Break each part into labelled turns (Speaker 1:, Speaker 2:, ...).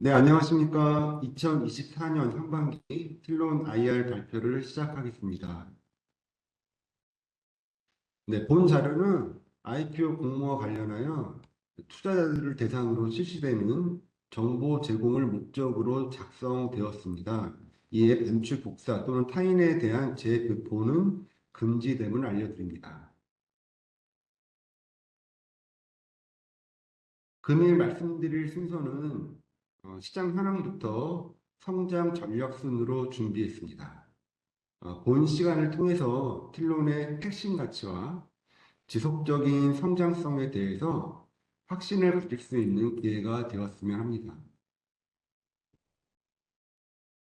Speaker 1: 네, 안녕하십니까. 2024년 상반기 틸론 IR 발표를 시작하겠습니다. 네, 본 자료는 IPO 공모와 관련하여 투자자들을 대상으로 실시되는 정보 제공을 목적으로 작성되었습니다. 이에 반출 복사 또는 타인에 대한 재배포는 금지됨을 알려드립니다. 금일 말씀드릴 순서는 시장 현황부터 성장 전략 순으로 준비했습니다. 본 시간을 통해서 틸론의 핵심 가치와 지속적인 성장성에 대해서 확신을 가질 수 있는 기회가 되었으면 합니다.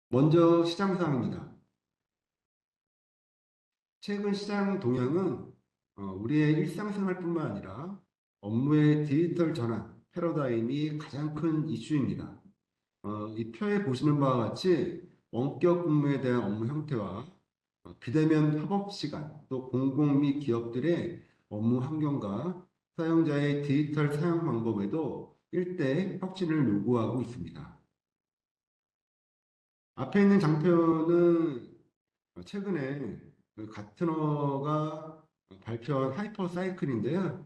Speaker 1: 먼저 시장 상황입니다. 최근 시장 동향은 우리의 일상생활뿐만 아니라 업무의 디지털 전환, 패러다임이 가장 큰 이슈입니다. 이 표에 보시는 바와 같이 원격 근무에 대한 업무 형태와 비대면 협업 시간, 또 공공 및 기업들의 업무 환경과 사용자의 디지털 사용 방법에도 일대 혁신을 요구하고 있습니다. 앞에 있는 장표는 최근에 그 가트너가 발표한 하이퍼 사이클인데요.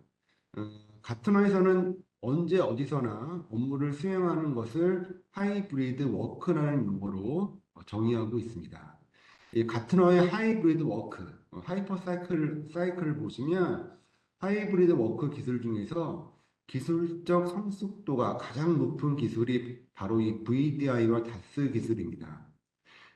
Speaker 1: 가트너에서는 언제 어디서나 업무를 수행하는 것을 하이브리드 워크라는 용어로 정의하고 있습니다. 이 가트너의 하이브리드 워크, 하이퍼 사이클을 보시면 하이브리드 워크 기술 중에서 기술적 성숙도가 가장 높은 기술이 바로 이 VDI와 다스 기술입니다.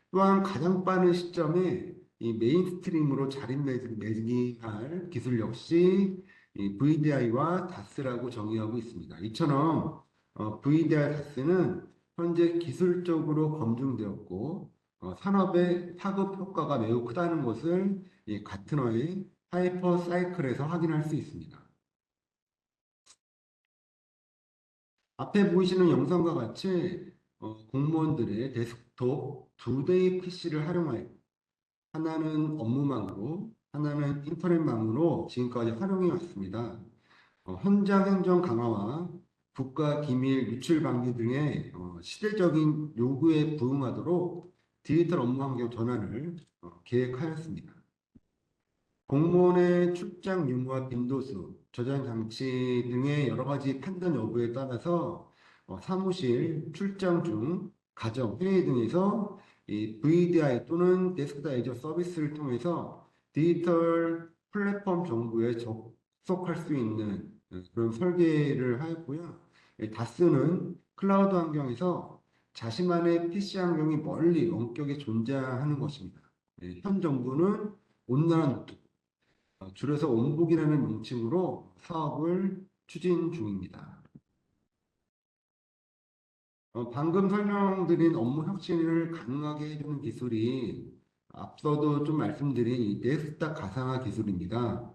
Speaker 1: 또한 가장 빠른 시점에 이 메인스트림으로 자리매김할 기술 역시 이 VDI와 다스라고 정의하고 있습니다. 이처럼 VDI 다스는 현재 기술적으로 검증되었고 산업의 파급 효과가 매우 크다는 것을 이 가트너의 하이퍼 사이클에서 확인할 수 있습니다. 앞에 보이시는 영상과 같이 공무원들의 데스크톱 두 대의 PC를 활용하여 하나는 업무망으로, 하나는 인터넷망으로 지금까지 활용해 왔습니다. 현장 행정 강화와 국가 기밀 유출 방지 등의 시대적인 요구에 부응하도록 디지털 업무 환경 전환을 계획하였습니다. 공무원의 출장 유무와 빈도수, 저장 장치 등의 여러 가지 판단 여부에 따라서 사무실, 출장 중, 가정, 회의 등에서 이 VDI 또는 데스크탑 애저 서비스를 통해서 디지털 플랫폼 정보에 접속할 수 있는 그런 설계를 하였고요. 다스는 클라우드 환경에서 자신만의 PC 환경이 멀리 원격에 존재하는 것입니다. 현 정부는 온라인 노트북, 줄여서 온북이라는 명칭으로 사업을 추진 중입니다. 방금 설명드린 업무 혁신을 가능하게 해주는 기술이 앞서도 좀 말씀드린 이 데스크탑 가상화 기술입니다.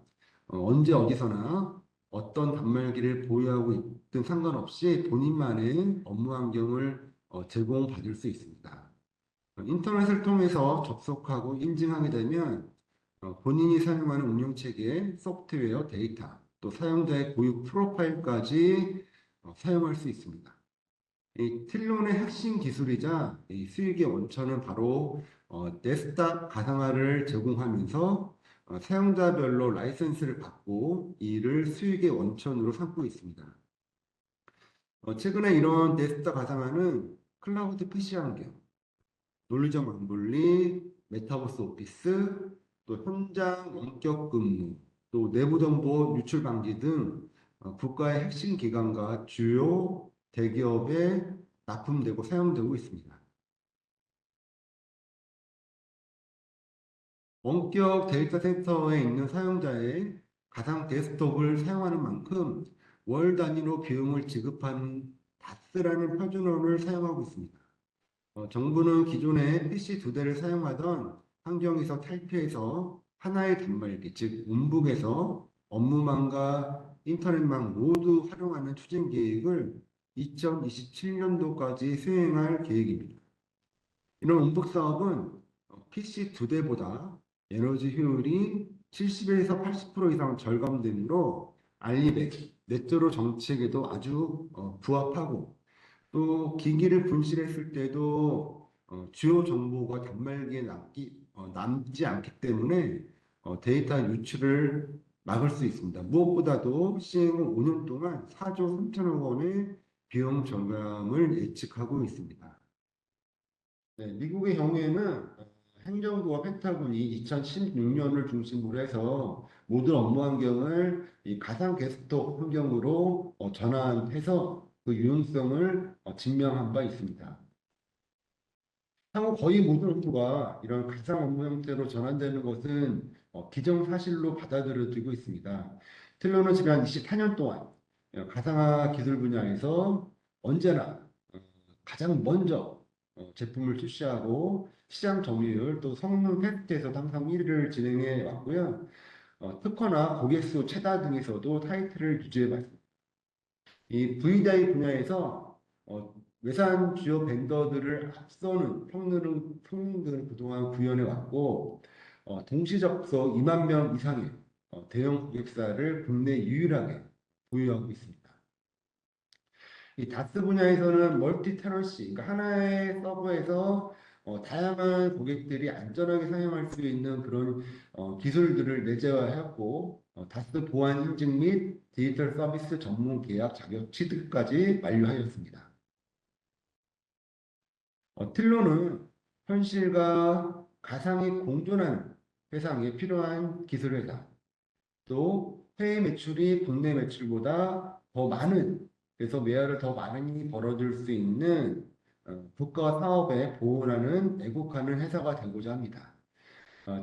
Speaker 1: 언제 어디서나 어떤 단말기를 보유하고 있든 상관없이 본인만의 업무 환경을 제공받을 수 있습니다. 인터넷을 통해서 접속하고 인증하게 되면 본인이 사용하는 운영체계, 소프트웨어, 데이터, 또 사용자의 고유 프로파일까지 사용할 수 있습니다. 이 틸론의 핵심 기술이자 이 수익의 원천은 바로 데스크탑 가상화를 제공하면서 사용자별로 라이센스를 받고 이를 수익의 원천으로 삼고 있습니다. 최근에 이런 데스크탑 가상화는 클라우드 PC 환경, 논리적 맞물리, 메타버스 오피스, 또 현장 원격 근무, 또 내부 정보 유출 방지 등 국가의 핵심 기관과 주요 대기업에 납품되고 사용되고 있습니다. 원격 데이터 센터에 있는 사용자의 가상 데스크톱을 사용하는 만큼 월 단위로 비용을 지급하는 다스라는 표준어를 사용하고 있습니다. 정부는 기존에 PC 두 대를 사용하던 환경에서 탈피해서 하나의 단말기, 즉 온북에서 업무망과 인터넷망 모두 활용하는 추진 계획을 2027년도까지 수행할 계획입니다. 이런 온북 사업은 PC 두 대보다 에너지 효율이 70에서 80% 이상 절감되므로 알리백, 네트로 정책에도 아주 부합하고 또 기기를 분실했을 때도 주요 정보가 단말기에 남지 않기 때문에 데이터 유출을 막을 수 있습니다. 무엇보다도 시행 후 5년 동안 4조 3천억 원의 비용 절감을 예측하고 있습니다. 네, 미국의 경우에는 행정부와 펜타곤이 2016년을 중심으로 해서 모든 업무 환경을 이 가상 데스크톱 환경으로 전환해서 그 유용성을 증명한 바 있습니다. 향후 거의 모든 업무가 이런 가상 업무 형태로 전환되는 것은 기정사실로 받아들여지고 있습니다. 틸러는 지난 24년 동안 가상화 기술 분야에서 언제나 가장 먼저 제품을 출시하고 시장 점유율 또 성능 테스트에서 항상 1위를 진행해 왔고요. 특허나 고객수 최다 등에서도 타이틀을 유지해 왔습니다. 이 VDI 분야에서 외산 주요 벤더들을 앞서는 성능들을 그동안 구현해 왔고 동시 접속 2만 명 이상의 대형 고객사를 국내 유일하게 보유하고 있습니다. 이 다스 분야에서는 멀티 테너시, 그러니까 하나의 서버에서 다양한 고객들이 안전하게 사용할 수 있는 그런 기술들을 내재화하였고 다스 보안 인증 및 디지털 서비스 전문 계약 자격 취득까지 완료하였습니다. 틸로는 현실과 가상이 공존하는 세상에 필요한 기술 회사, 또 해외 매출이 국내 매출보다 더 많은, 그래서 매출을 더 많이 벌어들 수 있는 국가 사업에 보호하는 애국하는 회사가 되고자 합니다.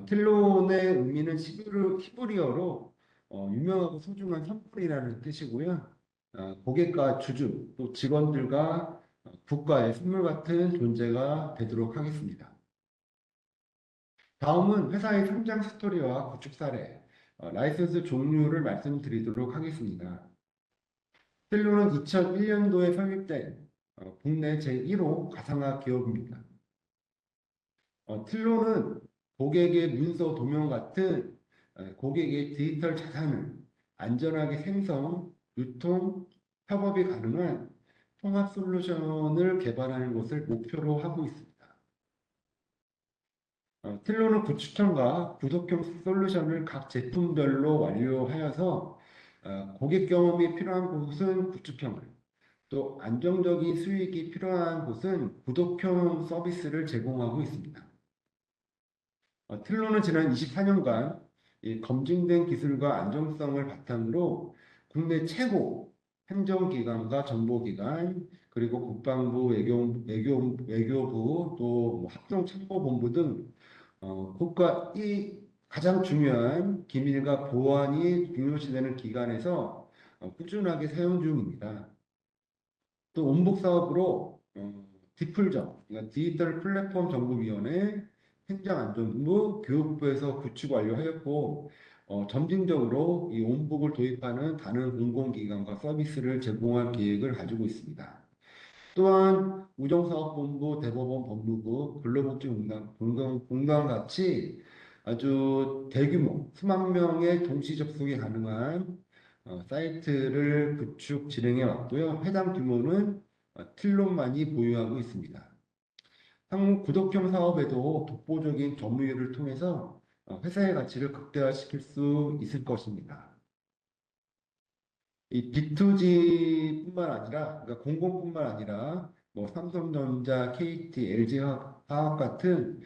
Speaker 1: 틸론의 의미는 히브리어로 유명하고 소중한 선물이라는 뜻이고요. 고객과 주주 또 직원들과 국가의 선물 같은 존재가 되도록 하겠습니다. 다음은 회사의 성장 스토리와 구축 사례, 라이선스 종류를 말씀드리도록 하겠습니다. 틸로는 2001년도에 설립된 국내 제1호 가상화 기업입니다. 틸로는 고객의 문서 도면 같은 고객의 디지털 자산을 안전하게 생성, 유통, 협업이 가능한 통합 솔루션을 개발하는 것을 목표로 하고 있습니다. 틸로는 구축형과 구독형 솔루션을 각 제품별로 완료하여서 고객 경험이 필요한 곳은 구축형을, 또 안정적인 수익이 필요한 곳은 구독형 서비스를 제공하고 있습니다. 틸로는 지난 24년간 이 검증된 기술과 안정성을 바탕으로 국내 최고 행정기관과 정보기관 그리고 국방부, 외교부, 또뭐 합동참모본부 등 국가 이 가장 중요한 기밀과 보안이 중요시되는 기관에서 꾸준하게 사용 중입니다. 또 원복 사업으로 디플정, 그러니까 디지털 플랫폼 정보위원회, 행정안전부, 교육부에서 구축 완료하였고 점진적으로 이 원복을 도입하는 다른 공공기관과 서비스를 제공할 계획을 가지고 있습니다. 또한 우정사업본부, 대법원, 법무부, 근로복지공단 같이 아주 대규모 수만 명의 동시 접속이 가능한 사이트를 구축 진행해 왔고요. 해당 규모는 틸론만이 보유하고 있습니다. 향후 구독형 사업에도 독보적인 점유율을 통해서 회사의 가치를 극대화시킬 수 있을 것입니다. 이 B2G뿐만 아니라, 그러니까 공공뿐만 아니라, 뭐 삼성전자, KT, LG화학 같은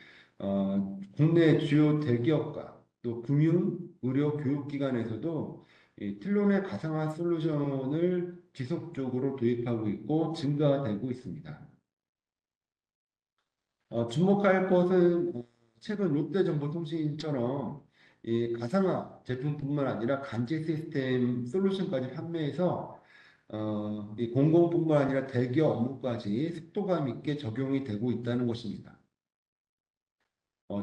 Speaker 1: 국내 주요 대기업과 또 금융, 의료, 교육기관에서도 이 틸론의 가상화 솔루션을 지속적으로 도입하고 있고 증가되고 있습니다. 주목할 것은 최근 롯데정보통신처럼 이 가상화 제품뿐만 아니라 간제 시스템 솔루션까지 판매해서 이 공공뿐만 아니라 대기업 업무까지 속도감 있게 적용이 되고 있다는 것입니다.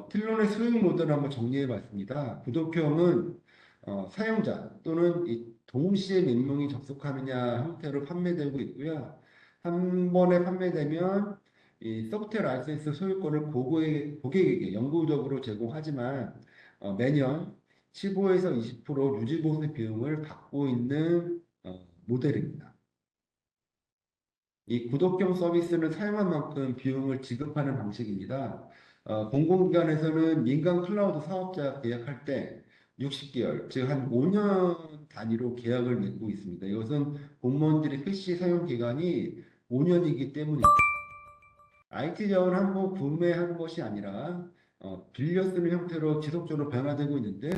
Speaker 1: 틸론의 수익 모델을 한번 정리해 봤습니다. 구독형은 사용자 또는 이 동시에 몇 명이 접속하느냐 형태로 판매되고 있고요. 한 번에 판매되면 이 소프트웨어 라이센스 소유권을 고객에게 영구적으로 제공하지만 매년 15에서 20% 유지보수 비용을 받고 있는 모델입니다. 이 구독형 서비스는 사용한 만큼 비용을 지급하는 방식입니다. 공공기관에서는 민간 클라우드 사업자 계약할 때 60개월, 즉 한 5년 단위로 계약을 맺고 있습니다. 이것은 공무원들의 PC 사용 기간이 5년이기 때문입니다. IT 자원 한 번 구매한 것이 아니라 빌려 쓰는 형태로 지속적으로 변화되고 있는데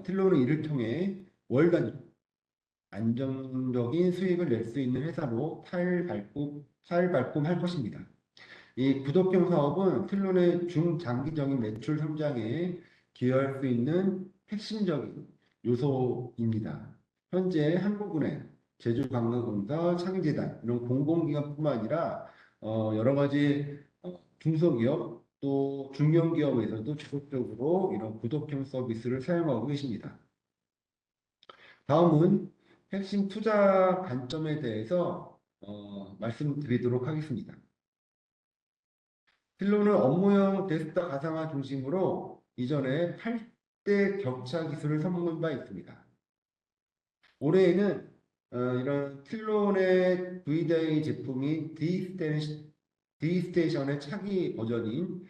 Speaker 1: 틸로는 이를 통해 월 단위 안정적인 수익을 낼 수 있는 회사로 탈발꿈할 것입니다. 이 구독형 사업은 틸론의 중장기적인 매출 성장에 기여할 수 있는 핵심적인 요소입니다. 현재 한국은행, 제주관광공사, 창의재단 이런 공공기관뿐만 아니라 여러 가지 중소기업 또 중견기업에서도 지속적으로 이런 구독형 서비스를 사용하고 계십니다. 다음은 핵심 투자 관점에 대해서 말씀드리도록 하겠습니다. 필로는 업무용 데스크탑 가상화 중심으로 이전에 8대 격차 기술을 선보인 바 있습니다. 올해에는 이런 틸론의 VDI 제품인 D스테이션의 차기 버전인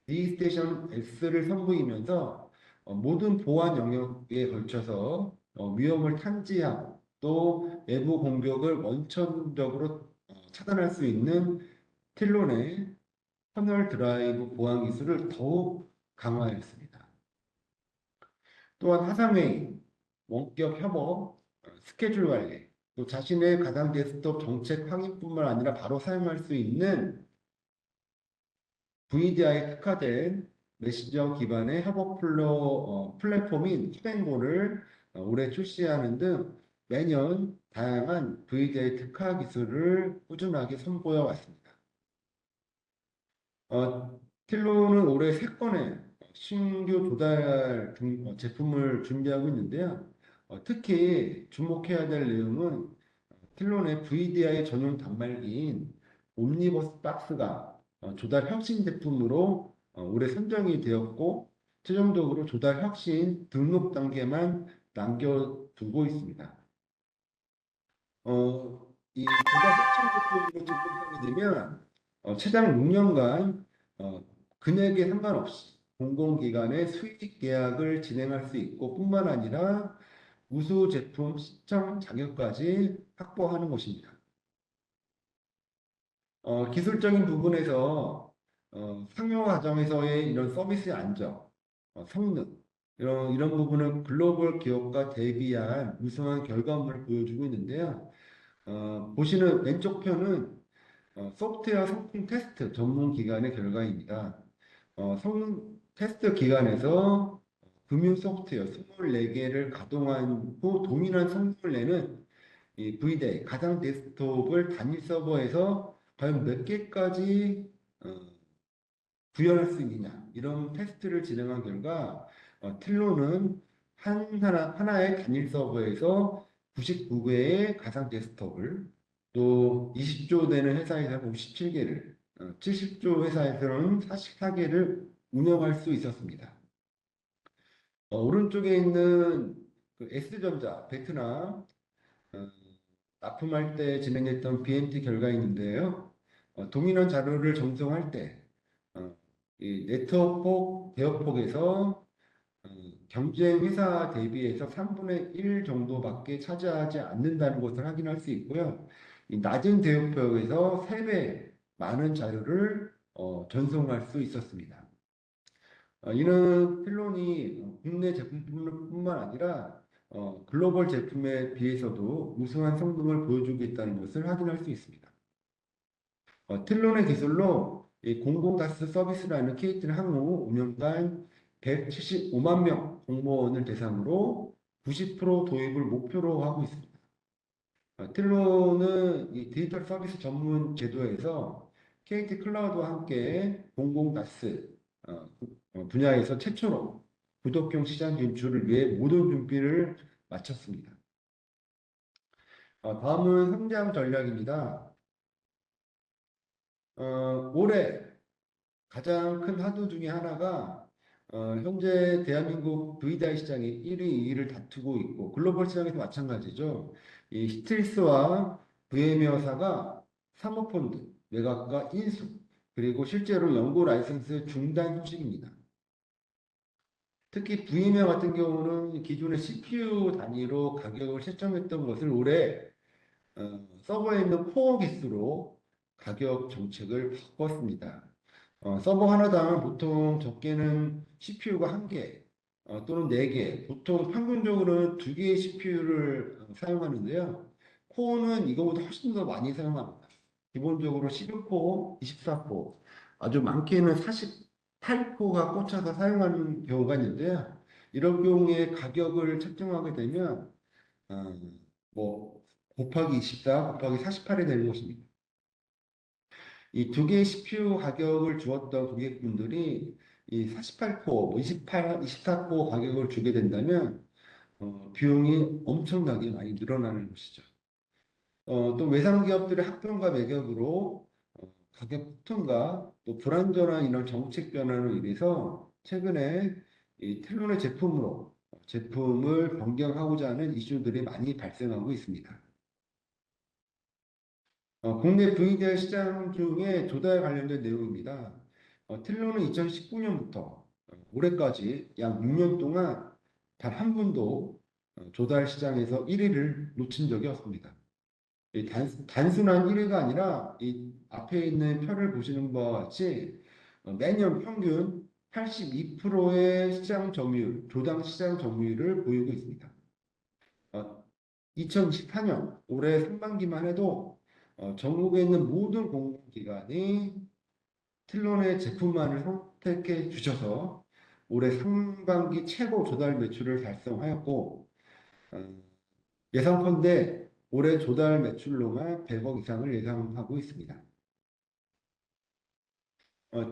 Speaker 1: D스테이션 S를 선보이면서 모든 보안 영역에 걸쳐서 위험을探知하고 또 외부 공격을 원천적으로 차단할 수 있는 틸론의 터널 드라이브 보안 기술을 더욱 강화했습니다. 또한 화상회의, 원격 협업, 스케줄 관리, 또 자신의 가상 데스크톱 정책 확인뿐만 아니라 바로 사용할 수 있는 VDI 특화된 메신저 기반의 협업 플랫폼인 투뱅고를 올해 출시하는 등 매년 다양한 VDI 특화 기술을 꾸준하게 선보여 왔습니다. 틸로는 올해 3건의 신규 조달 제품을 준비하고 있는데요. 특히 주목해야 될 내용은 틸론의 VDI 전용 단말기인 옴니버스 박스가 조달 혁신 제품으로 올해 선정이 되었고 최종적으로 조달 혁신 등록 단계만 남겨두고 있습니다. 이 조달 혁신 제품으로 등록하게 되면 최장 6년간 금액에 상관없이 공공기관의 수익 계약을 진행할 수 있고 뿐만 아니라 우수 제품 시청 자격까지 확보하는 것입니다. 기술적인 부분에서 상용 과정에서의 이런 서비스의 안정, 성능 이런 부분은 글로벌 기업과 대비한 우수한 결과물을 보여주고 있는데요. 보시는 왼쪽 편은 소프트웨어 성능 테스트 전문 기관의 결과입니다. 성능 테스트 기관에서 금융 소프트웨어 24개를 가동한 후 동일한 성능을 내는 이 VDI 가상 데스크톱을 단일 서버에서 과연 몇 개까지 구현할 수 있느냐 이런 테스트를 진행한 결과 틸로는 하나의 단일 서버에서 99개의 가상 데스크톱을 또 20조 되는 회사에서는 57개를 70조 회사에서는 44개를 운영할 수 있었습니다. 오른쪽에 있는 그 S전자 베트남 납품할 때 진행했던 BMT 결과인데요. 동일한 자료를 전송할 때 이 네트워크 대역폭에서 경쟁 회사 대비해서 3분의 1 정도밖에 차지하지 않는다는 것을 확인할 수 있고요. 이 낮은 대역폭에서 3배 많은 자료를 전송할 수 있었습니다. 이는 필론이 국내 제품뿐만 아니라 글로벌 제품에 비해서도 우수한 성능을 보여주고 있다는 것을 확인할 수 있습니다. 틸론의 기술로 이 공공가스 서비스라는 케이틀 항공 운영단 175만 명 공무원을 대상으로 90% 도입을 목표로 하고 있습니다. 틸론은 이 디지털 서비스 전문 제도에서 KT 클라우드와 함께 공공가스 분야에서 최초로 구독형 시장 진출을 위해 모든 준비를 마쳤습니다. 다음은 성장 전략입니다. 올해 가장 큰 화두 중에 하나가 현재 대한민국 VDI 시장이 1위, 2위를 다투고 있고 글로벌 시장에서 마찬가지죠. 이 히트리스와 VM웨어사가 사모펀드, 매각과 인수, 그리고 실제로 연구 라이선스 중단 소식입니다. 특히 VMware 같은 경우는 기존의 CPU 단위로 가격을 책정했던 것을 올해 서버에 있는 코어 개수로 가격 정책을 바꿨습니다. 서버 하나당 보통 적게는 CPU가 한 개, 또는 네 개, 보통 평균적으로는 두 개의 CPU를 사용하는데요. 코어는 이거보다 훨씬 더 많이 사용합니다. 기본적으로 12코어, 24코어, 아주 많게는 48코어가 꽂혀서 사용하는 경우가 있는데요. 이런 경우에 가격을 책정하게 되면 어, 뭐 곱하기 24, 곱하기 48이 되는 것입니다. 이 두 개의 CPU 가격을 주었던 고객분들이 이 48코어, 28, 24코어 가격을 주게 된다면 비용이 엄청나게 많이 늘어나는 것이죠. 또 외상 기업들의 합병과 매각으로 가격 폭등과 또 불안전한 이런 정책 변화로 인해서 최근에 이 텔론의 제품으로 제품을 변경하고자 하는 이슈들이 많이 발생하고 있습니다. 국내 VDR 시장 중에 조달 관련된 내용입니다. 텔로는 2019년부터 올해까지 약 6년 동안 단 한 번도 조달 시장에서 1위를 놓친 적이 없습니다. 이 단순한 1위가 아니라 이 앞에 있는 표를 보시는 바와 같이 매년 평균 82%의 시장 점유율, 조당 시장 점유율을 보이고 있습니다. 2024년 올해 상반기만 해도 전국에 있는 모든 공공기관이 틸론의 제품만을 선택해 주셔서 올해 상반기 최고 조달 매출을 달성하였고 어, 예상컨대 올해 조달 매출로만 100억 이상을 예상하고 있습니다.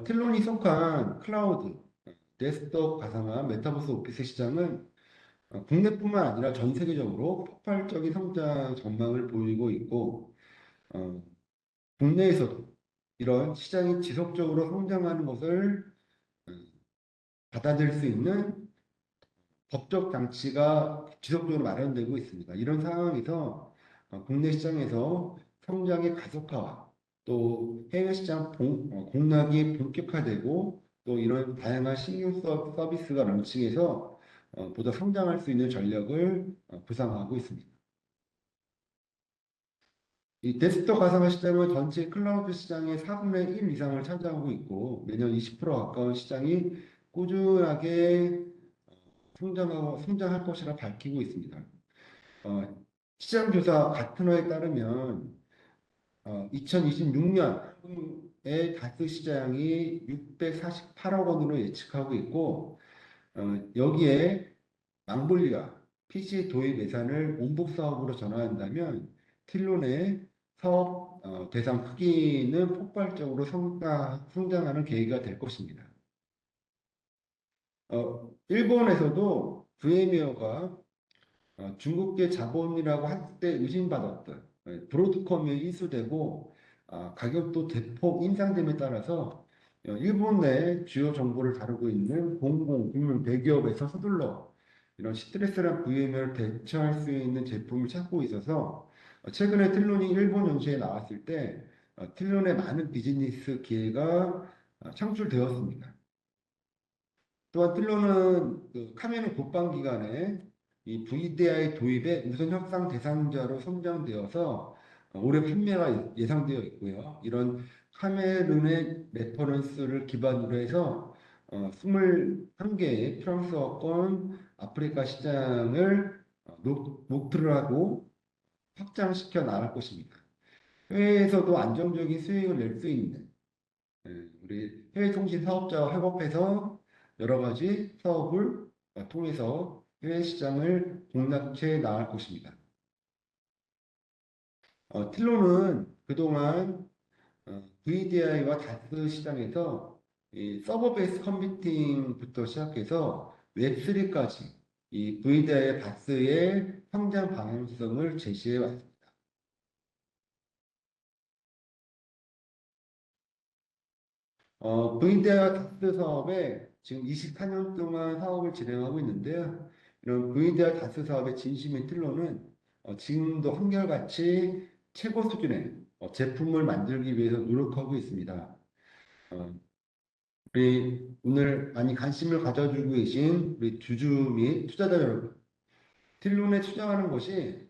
Speaker 1: 틸론이 속한 클라우드, 데스크톱 가상화, 메타버스 오피스 시장은 국내뿐만 아니라 전 세계적으로 폭발적인 성장 전망을 보이고 있고 어, 국내에서도 이런 시장이 지속적으로 성장하는 것을 음, 받아들일 수 있는 법적 장치가 지속적으로 마련되고 있습니다. 이런 상황에서 국내 시장에서 성장의 가속화와 또 해외 시장 공략이 본격화되고 또 이런 다양한 신규 서비스가 런칭해서 보다 성장할 수 있는 전략을 구상하고 있습니다. 이 데스크톱 가상화 시장은 전체 클라우드 시장의 4분의 1 이상을 차지하고 있고 매년 20% 가까운 시장이 꾸준하게 성장할 것이라 밝히고 있습니다. 어, 시장 조사 가트너에 따르면 2026년 한국의 다스 시장이 648억 원으로 예측하고 있고 여기에 망볼리아 PC 도입 예산을 온복 사업으로 전환한다면 틸론의 사업 대상 크기는 폭발적으로 성장하는 계기가 될 것입니다. 일본에서도 VM웨어가 중국계 자본이라고 한때 의심받았던 브로드컴이 인수되고 가격도 대폭 인상됨에 따라서 일본 내 주요 정보를 다루고 있는 금융 대기업에서 서둘러 이런 스트레스랑 VM을 대처할 수 있는 제품을 찾고 있어서 최근에 틸론이 일본 연시에 나왔을 때 틸론의 많은 비즈니스 기회가 창출되었습니다. 또한 틸러는 그 카메론 국방 기간에 이 VDI 도입의 우선 협상 대상자로 선정되어서 올해 판매가 예상되어 있고요. 이런 카메룬의 레퍼런스를 기반으로 해서 21개의 프랑스어권 아프리카 시장을 목표로 하고 확장시켜 나갈 것입니다. 해외에서도 안정적인 수익을 낼 수 있는 우리 해외통신 사업자와 협업해서 여러 가지 사업을 통해서 해외 시장을 공략해 나갈 것입니다. 틸로는 그동안 VDI와 다스 시장에서 이 서버 베이스 컴퓨팅부터 시작해서 웹3까지 이 VDI와 다스의 성장 방향성을 제시해 왔습니다. VDI와 다스 사업에 지금 24년 동안 사업을 진행하고 있는데요. 이런 VDI 다스 사업의 진심인 틸러는 지금도 한결같이 최고 수준의 제품을 만들기 위해서 노력하고 있습니다. 어, 우리 오늘 많이 관심을 가져주고 계신 우리 주주 및 투자자 여러분, 틸론에 투자하는 것이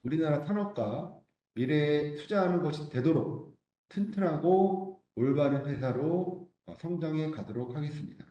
Speaker 1: 우리나라 산업과 미래에 투자하는 것이 되도록 튼튼하고 올바른 회사로 성장해 가도록 하겠습니다.